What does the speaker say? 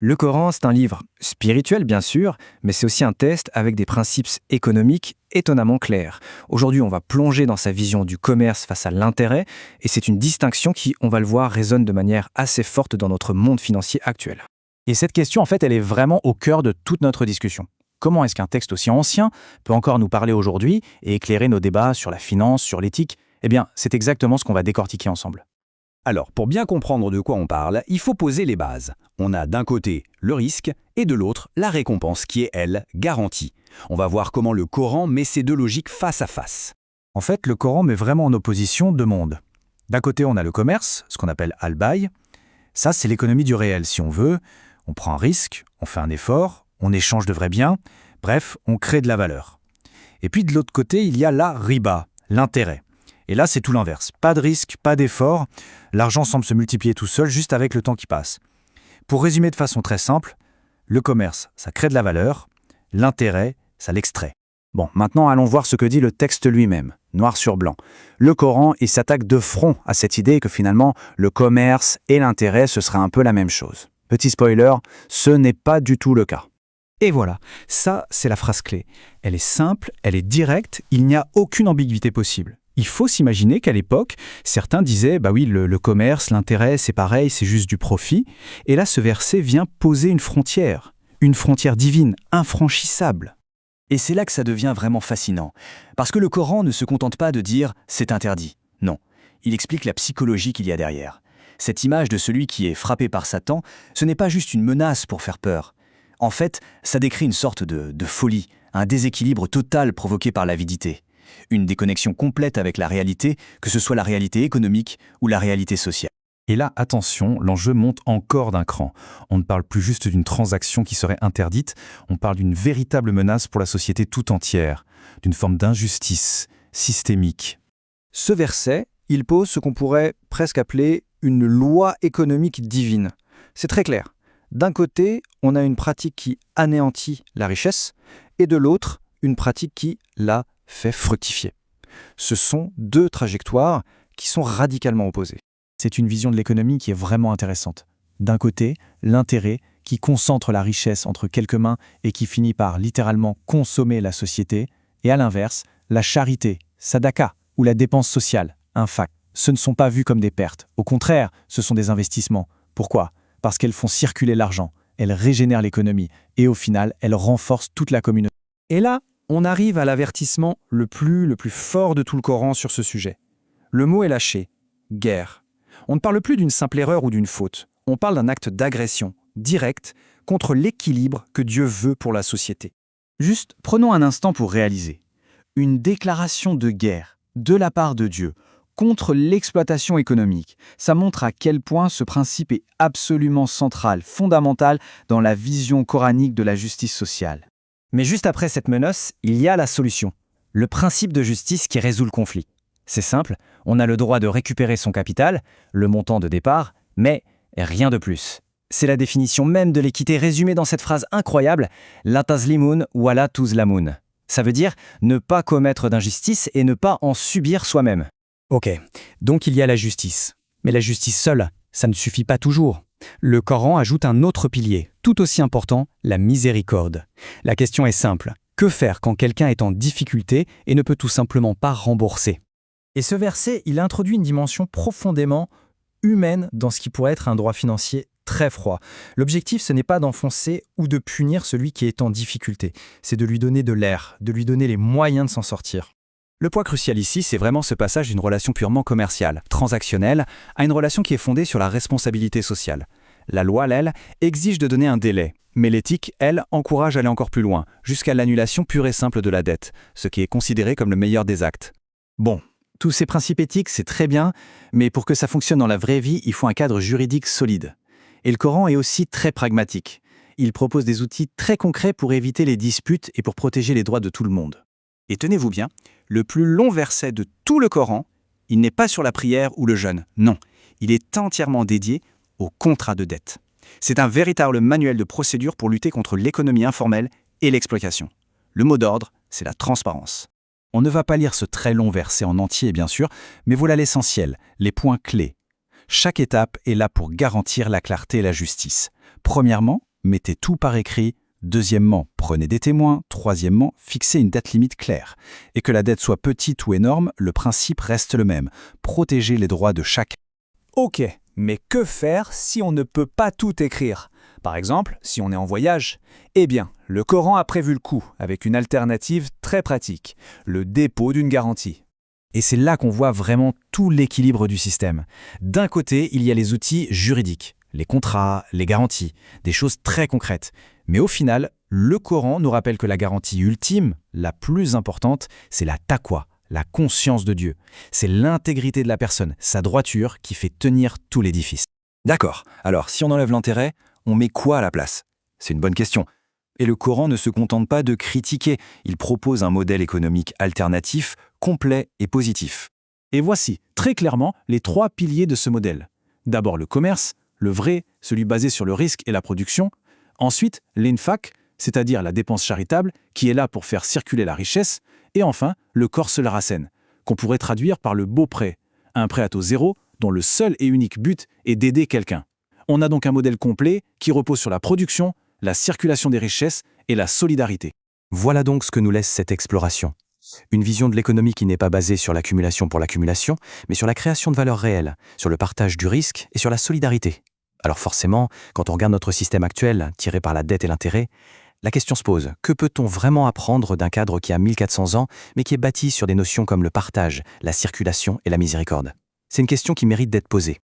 Le Coran, c'est un livre spirituel, bien sûr, mais c'est aussi un test avec des principes économiques étonnamment clairs. Aujourd'hui, on va plonger dans sa vision du commerce face à l'intérêt, et c'est une distinction qui, on va le voir, résonne de manière assez forte dans notre monde financier actuel. Et cette question, en fait, elle est vraiment au cœur de toute notre discussion. Comment est-ce qu'un texte aussi ancien peut encore nous parler aujourd'hui et éclairer nos débats sur la finance, sur l'éthique? Eh bien, c'est exactement ce qu'on va décortiquer ensemble. Alors, pour bien comprendre de quoi on parle, il faut poser les bases. On a d'un côté le risque et de l'autre la récompense qui est, elle, garantie. On va voir comment le Coran met ces deux logiques face à face. En fait, le Coran met vraiment en opposition deux mondes. D'un côté, on a le commerce, ce qu'on appelle al-bay. Ça, c'est l'économie du réel, si on veut. On prend un risque, on fait un effort, on échange de vrais biens, bref, on crée de la valeur. Et puis de l'autre côté, il y a la riba, l'intérêt. Et là, c'est tout l'inverse. Pas de risque, pas d'effort. L'argent semble se multiplier tout seul, juste avec le temps qui passe. Pour résumer de façon très simple, le commerce, ça crée de la valeur. L'intérêt, ça l'extrait. Bon, maintenant, allons voir ce que dit le texte lui-même, noir sur blanc. Le Coran, il s'attaque de front à cette idée que finalement, le commerce et l'intérêt, ce serait un peu la même chose. Petit spoiler, ce n'est pas du tout le cas. Et voilà, ça, c'est la phrase clé. Elle est simple, elle est directe, il n'y a aucune ambiguïté possible. Il faut s'imaginer qu'à l'époque, certains disaient « bah oui, le commerce, l'intérêt, c'est pareil, c'est juste du profit ». Et là, ce verset vient poser une frontière divine, infranchissable. Et c'est là que ça devient vraiment fascinant. Parce que le Coran ne se contente pas de dire « c'est interdit ». Non, il explique la psychologie qu'il y a derrière. Cette image de celui qui est frappé par Satan, ce n'est pas juste une menace pour faire peur. En fait, ça décrit une sorte de folie, un déséquilibre total provoqué par l'avidité. Une déconnexion complète avec la réalité, que ce soit la réalité économique ou la réalité sociale. Et là, attention, l'enjeu monte encore d'un cran. On ne parle plus juste d'une transaction qui serait interdite, on parle d'une véritable menace pour la société tout entière, d'une forme d'injustice systémique. Ce verset, il pose ce qu'on pourrait presque appeler une loi économique divine. C'est très clair. D'un côté, on a une pratique qui anéantit la richesse, et de l'autre, une pratique qui la fait fructifier. Ce sont deux trajectoires qui sont radicalement opposées. C'est une vision de l'économie qui est vraiment intéressante. D'un côté, l'intérêt qui concentre la richesse entre quelques mains et qui finit par littéralement consommer la société, et à l'inverse, la charité, sadaka, ou la dépense sociale, infaq. Ce ne sont pas vus comme des pertes. Au contraire, ce sont des investissements. Pourquoi ? Parce qu'elles font circuler l'argent, elles régénèrent l'économie, et au final, elles renforcent toute la communauté. Et là, on arrive à l'avertissement le plus fort de tout le Coran sur ce sujet. Le mot est lâché, guerre. On ne parle plus d'une simple erreur ou d'une faute. On parle d'un acte d'agression, direct, contre l'équilibre que Dieu veut pour la société. Juste, prenons un instant pour réaliser. Une déclaration de guerre, de la part de Dieu, contre l'exploitation économique. Ça montre à quel point ce principe est absolument central, fondamental dans la vision coranique de la justice sociale. Mais juste après cette menace, il y a la solution. Le principe de justice qui résout le conflit. C'est simple, on a le droit de récupérer son capital, le montant de départ, mais rien de plus. C'est la définition même de l'équité résumée dans cette phrase incroyable « La tazlimoun wa la tuzlamoun ». Ça veut dire ne pas commettre d'injustice et ne pas en subir soi-même. Ok, donc il y a la justice. Mais la justice seule, ça ne suffit pas toujours. Le Coran ajoute un autre pilier, tout aussi important, la miséricorde. La question est simple. Que faire quand quelqu'un est en difficulté et ne peut tout simplement pas rembourser ? Et ce verset, il introduit une dimension profondément humaine dans ce qui pourrait être un droit financier très froid. L'objectif, ce n'est pas d'enfoncer ou de punir celui qui est en difficulté. C'est de lui donner de l'air, de lui donner les moyens de s'en sortir. Le point crucial ici, c'est vraiment ce passage d'une relation purement commerciale, transactionnelle, à une relation qui est fondée sur la responsabilité sociale. La loi, elle, exige de donner un délai, mais l'éthique, elle, encourage à aller encore plus loin, jusqu'à l'annulation pure et simple de la dette, ce qui est considéré comme le meilleur des actes. Bon, tous ces principes éthiques, c'est très bien, mais pour que ça fonctionne dans la vraie vie, il faut un cadre juridique solide. Et le Coran est aussi très pragmatique. Il propose des outils très concrets pour éviter les disputes et pour protéger les droits de tout le monde. Et tenez-vous bien, le plus long verset de tout le Coran, il n'est pas sur la prière ou le jeûne, non. Il est entièrement dédié au contrat de dette. C'est un véritable manuel de procédure pour lutter contre l'économie informelle et l'exploitation. Le mot d'ordre, c'est la transparence. On ne va pas lire ce très long verset en entier, bien sûr, mais voilà l'essentiel, les points clés. Chaque étape est là pour garantir la clarté et la justice. Premièrement, mettez tout par écrit. Deuxièmement, prenez des témoins. Troisièmement, fixez une date limite claire. Et que la dette soit petite ou énorme, le principe reste le même. Protégez les droits de chacun. Ok, mais que faire si on ne peut pas tout écrire? Par exemple, si on est en voyage? Eh bien, le Coran a prévu le coup, avec une alternative très pratique, le dépôt d'une garantie. Et c'est là qu'on voit vraiment tout l'équilibre du système. D'un côté, il y a les outils juridiques, les contrats, les garanties, des choses très concrètes. Mais au final, le Coran nous rappelle que la garantie ultime, la plus importante, c'est la taqwa, la conscience de Dieu. C'est l'intégrité de la personne, sa droiture, qui fait tenir tout l'édifice. D'accord, alors si on enlève l'intérêt, on met quoi à la place? C'est une bonne question. Et le Coran ne se contente pas de critiquer, il propose un modèle économique alternatif, complet et positif. Et voici, très clairement, les 3 piliers de ce modèle. D'abord le commerce, le vrai, celui basé sur le risque et la production. Ensuite, l'infaq, c'est-à-dire la dépense charitable, qui est là pour faire circuler la richesse. Et enfin, le qors al-hasan, qu'on pourrait traduire par le beau prêt, un prêt à taux zéro dont le seul et unique but est d'aider quelqu'un. On a donc un modèle complet qui repose sur la production, la circulation des richesses et la solidarité. Voilà donc ce que nous laisse cette exploration. Une vision de l'économie qui n'est pas basée sur l'accumulation pour l'accumulation, mais sur la création de valeur réelle, sur le partage du risque et sur la solidarité. Alors forcément, quand on regarde notre système actuel, tiré par la dette et l'intérêt, la question se pose, que peut-on vraiment apprendre d'un cadre qui a 1400 ans, mais qui est bâti sur des notions comme le partage, la circulation et la miséricorde? C'est une question qui mérite d'être posée.